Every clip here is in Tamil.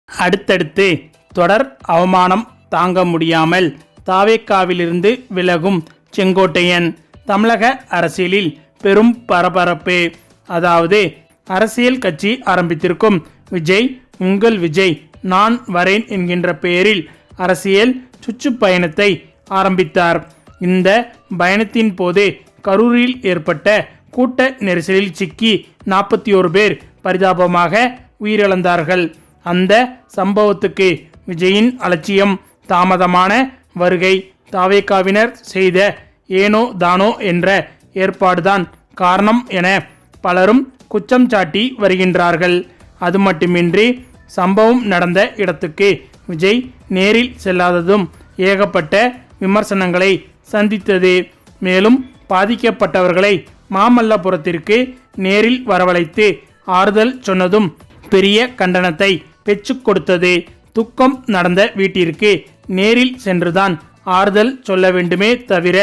அடுத்தடுத்து தொடர் அவமானம் தாங்க முடியாமல் தாவேக்காவிலிருந்து விலகும் செங்கோட்டையன். தமிழக அரசியலில் பெரும் பரபரப்பு. அதாவது அரசியல் கட்சி ஆரம்பித்திருக்கும் விஜய், உங்கள் விஜய் நான் வரேன் என்கின்ற பெயரில் அரசியல் சுற்றுப்பயணத்தை ஆரம்பித்தார். இந்த பயணத்தின் போது கரூரில் ஏற்பட்ட கூட்ட நெரிசலில் சிக்கி 41 பேர் பரிதாபமாக உயிரிழந்தார்கள். அந்த சம்பவத்துக்கு விஜயின் அலட்சியம், தாமதமான வருகை, தாவேக்காவினர் செய்த ஏனோ தானோ என்ற ஏற்பாடுதான் காரணம் என பலரும் குற்றம் சாட்டி வருகின்றார்கள். அது மட்டுமின்றி சம்பவம் நடந்த இடத்துக்கு விஜய் நேரில் செல்லாததும் ஏகப்பட்ட விமர்சனங்களை சந்தித்தது. மேலும் பாதிக்கப்பட்டவர்களை மாமல்லபுரத்திற்கு நேரில் வரவழைத்து ஆறுதல் சொன்னதும் பெரிய கண்டனத்தை பெற்றுக் கொடுத்தது. துக்கம் நடந்த வீட்டிற்கு நேரில் சென்றுதான் ஆறுதல் சொல்ல வேண்டுமே தவிர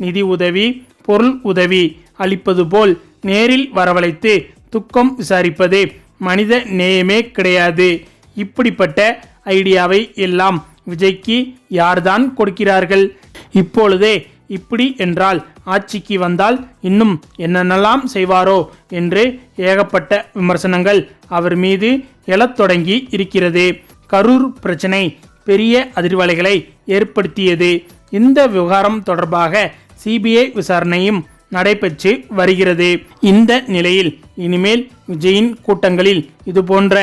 நிதி உதவி, பொருள் உதவி அளிப்பது போல் நேரில் வரவழைத்து துக்கம் விசாரிப்பது மனித நேயமே கிடையாது. இப்படிப்பட்ட ஐடியாவை எல்லாம் விஜய்க்கு யார்தான் கொடுக்கிறார்கள்? இப்பொழுதே இப்படி என்றால் ஆட்சிக்கு வந்தால் இன்னும் என்னென்னலாம் செய்வாரோ என்று ஏகப்பட்ட விமர்சனங்கள் அவர் மீது எழத் தொடங்கி இருக்கிறது. கரூர் பிரச்சனை பெரிய அதிர்வலைகளை ஏற்படுத்தியது. இந்த விவகாரம் தொடர்பாக சிபிஐ விசாரணையும் நடைபெற்று வருகிறது. இந்த நிலையில் இனிமேல் விஜயின் கூட்டங்களில் இதுபோன்ற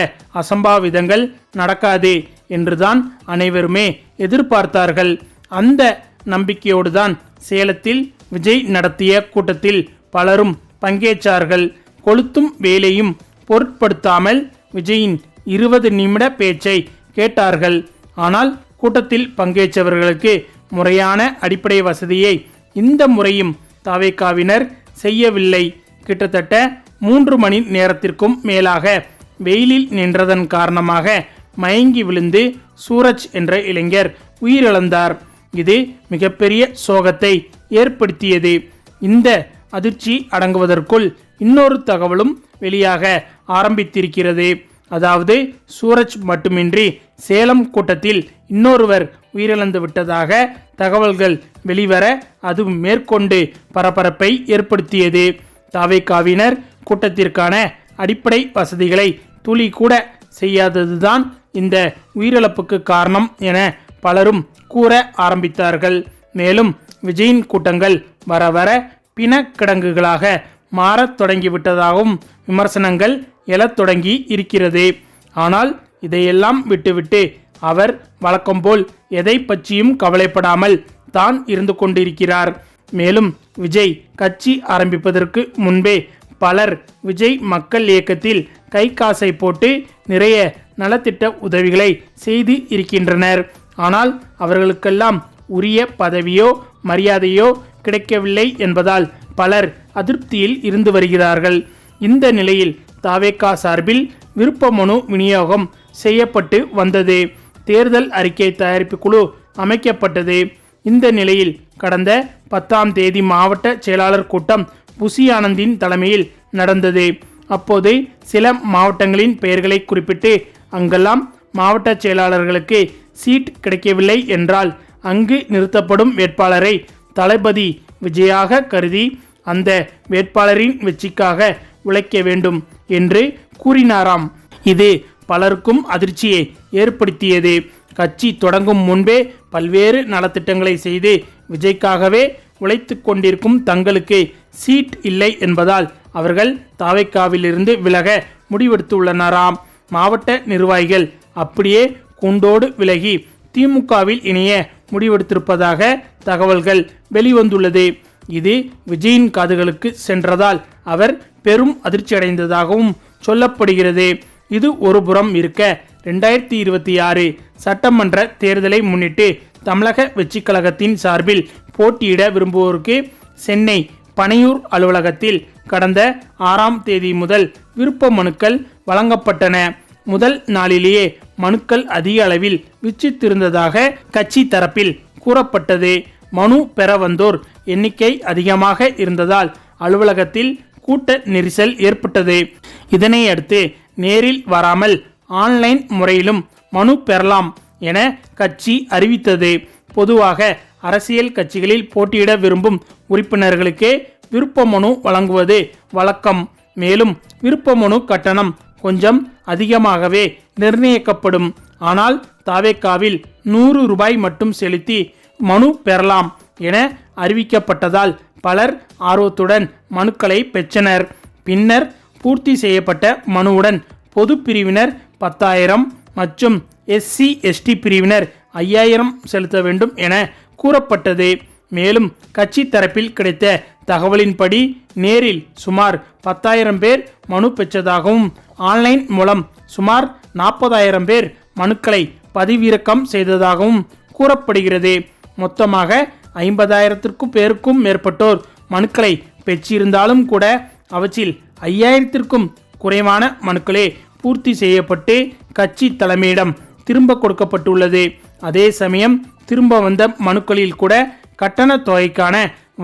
அசம்பாவிதங்கள் நடக்காது என்றுதான் அனைவருமே எதிர்பார்த்தார்கள். அந்த நம்பிக்கையோடுதான் சேலத்தில் விஜய் நடத்திய கூட்டத்தில் பலரும் பங்கேற்றார்கள். கொளுத்தும் வேலையும் பொருட்படுத்தாமல் விஜயின் 20 நிமிட பேச்சை கேட்டார்கள். ஆனால் கூட்டத்தில் பங்கேற்றவர்களுக்கு முறையான அடிப்படை வசதியை இந்த முறையும் தாவேக்காவினர் செய்யவில்லை. கிட்டத்தட்ட 3 மணி நேரத்திற்கும் மேலாக வெயிலில் நின்றதன் காரணமாக மயங்கி விழுந்து சூரஜ் என்ற இளைஞர் உயிரிழந்தார். இது மிகப்பெரிய சோகத்தை ஏற்படுத்தியது. இந்த அதிர்ச்சி அடங்குவதற்குள் இன்னொரு தகவலும் வெளியாக ஆரம்பித்திருக்கிறது. அதாவது சூரஜ் மட்டுமின்றி சேலம் கூட்டத்தில் இன்னொருவர் உயிரிழந்து விட்டதாக தகவல்கள் வெளிவர அது மேற்கொண்டு பரபரப்பை ஏற்படுத்தியது. தாவேக்காவினர் கூட்டத்திற்கான அடிப்படை வசதிகளை துளி கூட செய்யாததுதான் இந்த உயிரிழப்புக்கு காரணம் என பலரும் கூற ஆரம்பித்தார்கள். மேலும் விஜயின் கூட்டங்கள் வர வர பிணக்கிடங்குகளாக மாறத் தொடங்கிவிட்டதாகவும் விமர்சனங்கள் எழத் தொடங்கி இருக்கிறது. ஆனால் இதையெல்லாம் விட்டுவிட்டு அவர் வழக்கம்போல் எதை பற்றியும் கவலைப்படாமல் தான் இருந்து கொண்டிருக்கிறார். மேலும் விஜய் கட்சி ஆரம்பிப்பதற்கு முன்பே பலர் விஜய் மக்கள் இயக்கத்தில் கை காசை போட்டு நிறைய நலத்திட்ட உதவிகளை செய்து இருக்கின்றனர். ஆனால் அவர்களுக்கெல்லாம் உரிய பதவியோ மரியாதையோ கிடைக்கவில்லை என்பதால் பலர் அதிருப்தியில் இருந்து வருகிறார்கள். இந்த நிலையில் தாவேக்கா சார்பில் விருப்ப மனு விநியோகம் செய்யப்பட்டு வந்தது. தேர்தல் அறிக்கை தயாரிப்பு குழு அமைக்கப்பட்டது. இந்த நிலையில் கடந்த 10ஆம் தேதி மாவட்ட செயலாளர் கூட்டம் புசி ஆனந்தின் தலைமையில் நடந்தது. அப்போது சில மாவட்டங்களின் பெயர்களை குறிப்பிட்டு அங்கெல்லாம் மாவட்ட செயலாளர்களுக்கு சீட் கிடைக்கவில்லை என்றால் அங்கு நிறுத்தப்படும் வேட்பாளரை தளபதி விஜயாக கருதி அந்த வேட்பாளரின் வெற்றிக்காக உழைக்க வேண்டும் என்று கூறினாராம். இது பலருக்கும் அதிர்ச்சியை ஏற்படுத்தியது. கட்சி தொடங்கும் முன்பே பல்வேறு நலத்திட்டங்களை செய்து விஜய்க்காகவே உழைத்து கொண்டிருக்கும் தங்களுக்கு சீட் இல்லை என்பதால் அவர்கள் தாவேக்காவிலிருந்து விலக முடிவெடுத்துள்ளனராம். மாவட்ட நிர்வாகிகள் அப்படியே கூண்டோடு விலகி திமுகவில் இணைய முடிவெடுத்திருப்பதாக தகவல்கள் வெளிவந்துள்ளது. இது விஜயின் காதுகளுக்கு சென்றதால் அவர் பெரும் அதிர்ச்சியடைந்ததாகவும் சொல்லப்படுகிறது. இது ஒருபுறம் இருக்க 2026 சட்டமன்ற தேர்தலை முன்னிட்டு தமிழக வெற்றிக் கழகத்தின் சார்பில் போட்டியிட விரும்புவோருக்கு சென்னை பனையூர் அலுவலகத்தில் கடந்த 6ஆம் தேதி முதல் விருப்ப மனுக்கள் வழங்கப்பட்டன. முதல் நாளிலேயே மனுக்கள் அதிக அளவில் விச்சித்திருந்ததாக கட்சி தரப்பில் கூறப்பட்டது. மனு பெற வந்தோர் எண்ணிக்கை அதிகமாக இருந்ததால் அலுவலகத்தில் கூட்ட நெரிசல் ஏற்பட்டது. இதனை அடுத்து நேரில் வராமல் ஆன்லைன் முறையிலும் மனு பெறலாம் என கட்சி அறிவித்தது. பொதுவாக அரசியல் கட்சிகளில் போட்டியிட விரும்பும் உறுப்பினர்களுக்கே விருப்ப மனு வழங்குவது வழக்கம். மேலும் விருப்ப மனு கட்டணம் கொஞ்சம் அதிகமாகவே நிர்ணயிக்கப்படும். ஆனால் தாவேக்காவில் 100 ரூபாய் மட்டும் செலுத்தி மனு பெறலாம் என அறிவிக்கப்பட்டதால் பலர் ஆர்வத்துடன் மனுக்களை பெற்றனர். பின்னர் பூர்த்தி செய்யப்பட்ட மனுவுடன் பொது பிரிவினர் 10,000 மற்றும் SC/ST பிரிவினர் 5,000 செலுத்த வேண்டும் என கூறப்பட்டது. மேலும் கட்சி தரப்பில் கிடைத்த தகவலின்படி நேரில் சுமார் 10,000 பேர் மனு பெற்றதாகவும் ஆன்லைன் மூலம் சுமார் 40,000 பேர் மனுக்களை பதிவிறக்கம் செய்ததாகவும் கூறப்படுகிறது. மொத்தமாக 50,000 பேருக்கும் மேற்பட்டோர் மனுக்களை பெற்றிருந்தாலும் கூட அவற்றில் 5,000 குறைவான மனுக்களே பூர்த்தி செய்யப்பட்டு கட்சி தலைமையிடம் திரும்ப கொடுக்கப்பட்டுள்ளது. அதே சமயம் திரும்ப வந்த மனுக்களில் கூட கட்டண தொகைக்கான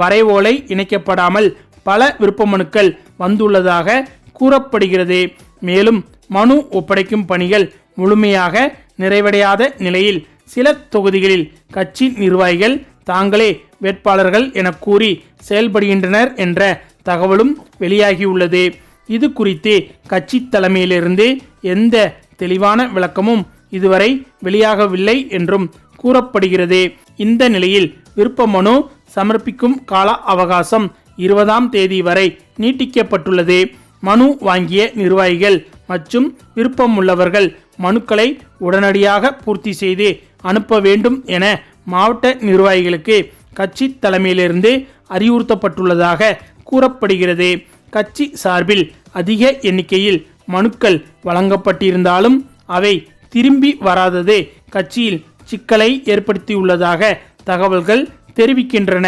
வரைவோலை இணைக்கப்படாமல் பல விருப்ப மனுக்கள் வந்துள்ளதாக கூறப்படுகிறது. மேலும் மனு ஒப்படைக்கும் பணிகள் முழுமையாக நிறைவடையாத நிலையில் சில தொகுதிகளில் கட்சி நிர்வாகிகள் தாங்களே வேட்பாளர்கள் என கூறி செயல்படுகின்றனர் என்ற தகவலும் வெளியாகியுள்ளது. இது குறித்து கட்சி தலைமையிலிருந்து எந்த தெளிவான விளக்கமும் இதுவரை வெளியாகவில்லை என்றும் கூறப்படுகிறது. இந்த நிலையில் விருப்ப மனு சமர்ப்பிக்கும் கால அவகாசம் 20ஆம் தேதி வரை நீட்டிக்கப்பட்டுள்ளது. மனு வாங்கிய நிர்வாகிகள் மற்றும் விருப்பமுள்ளவர்கள் மனுக்களை உடனடியாக பூர்த்தி செய்து அனுப்ப வேண்டும் என மாவட்ட நிர்வாகிகளுக்கு கட்சி தலைமையிலிருந்து அறிவுறுத்தப்பட்டுள்ளதாக கூறப்படுகிறது. கட்சி சார்பில் அதிக எண்ணிக்கையில் மனுக்கள் வழங்கப்பட்டிருந்தாலும் அவை திரும்பி வராதது கட்சியில் சிக்கலை ஏற்படுத்தியுள்ளதாக தகவல்கள் தெரிவிக்கின்றன.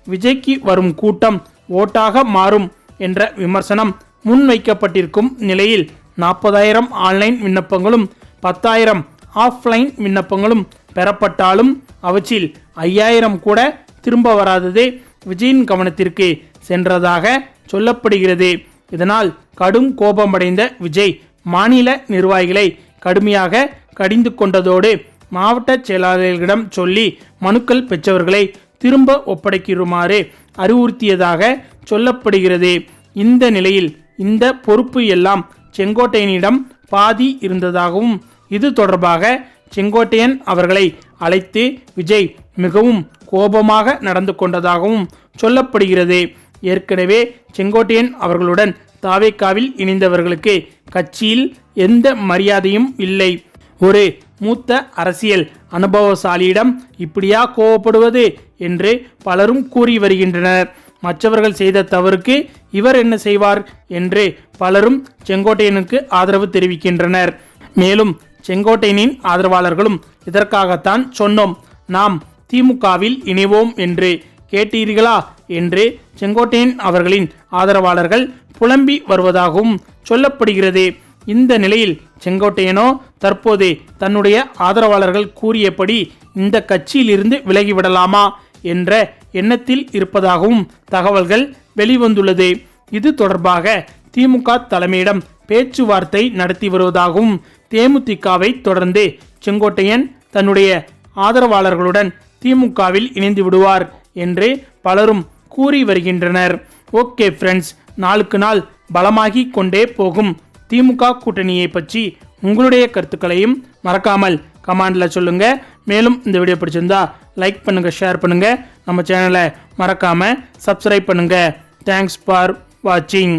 விஜய்க்கு வரும் கூட்டம் ஓட்டாக மாறும் என்ற விமர்சனம் முன்வைக்கப்பட்டிருக்கும் நிலையில் 40,000 ஆன்லைன் விண்ணப்பங்களும் 10,000 ஆஃப்லைன் விண்ணப்பங்களும் பெறப்பட்டாலும் அவற்றில் 5,000 கூட திரும்ப வராதது விஜயின் கவனத்திற்கு சென்றதாக சொல்லப்படுகிறது. இதனால் கடும் கோபமடைந்த விஜய் மாநில நிர்வாகிகளை கடுமையாக கடிந்து கொண்டதோடு மாவட்ட செயலாளர்களிடம் சொல்லி மனுக்கள் பெற்றவர்களை திரும்ப ஒப்படைக்குமாறு அறிவுறுத்தியதாக சொல்லப்படுகிறது. இந்த நிலையில் இந்த பொறுப்பு எல்லாம் செங்கோட்டையனிடம் பாதி இருந்ததாகவும் இது தொடர்பாக செங்கோட்டையன் அவர்களை அழைத்து விஜய் மிகவும் கோபமாக நடந்து கொண்டதாகவும் சொல்லப்படுகிறது. ஏற்கனவே செங்கோட்டையன் அவர்களுடன் தாவேக்காவில் இணைந்தவர்களுக்கு கட்சியில் எந்த மரியாதையும் இல்லை. ஒரு மூத்த அரசியல் அனுபவசாலியிடம் இப்படியா கோபப்படுவது என்று பலரும் கூறி வருகின்றனர். மற்றவர்கள் செய்த தவறுக்கு இவர் என்ன செய்வார் என்று பலரும் செங்கோட்டையனுக்கு ஆதரவு தெரிவிக்கின்றனர். மேலும் செங்கோட்டையனின் ஆதரவாளர்களும் இதற்காகத்தான் சொன்னோம், நாம் திமுகவில் இணைவோம் என்று கேட்டீர்களா என்று செங்கோட்டையன் அவர்களின் ஆதரவாளர்கள் புலம்பி வருவதாகவும் சொல்லப்படுகிறது. இந்த நிலையில் செங்கோட்டையனோ தற்போது தன்னுடைய ஆதரவாளர்கள் கூறியபடி இந்த கட்சியிலிருந்து விலகிவிடலாமா என்ற எண்ணத்தில் இருப்பதாகவும் தகவல்கள் வெளிவந்துள்ளது. இது தொடர்பாக திமுக தலைமையிடம் பேச்சுவார்த்தை நடத்தி வருவதாகவும் தேமுதிகவை தொடர்ந்து செங்கோட்டையன் தன்னுடைய ஆதரவாளர்களுடன் திமுகவில் இணைந்து விடுவார் என்று பலரும் கூறி வருகின்றனர். ஓகே ஃப்ரெண்ட்ஸ், நாளுக்கு நாள் பலமாகி கொண்டே போகும் திமுக கூட்டணியை பற்றி உங்களுடைய கருத்துக்களையும் மறக்காமல் கமெண்ட்ல சொல்லுங்க. மேலும் இந்த வீடியோ பிடிச்சிருந்தா லைக் பண்ணுங்க, ஷேர் பண்ணுங்க, நம்ம சேனலை மறக்காம சப்ஸ்கிரைப் பண்ணுங்க. தேங்க்ஸ் ஃபார் வாட்சிங்.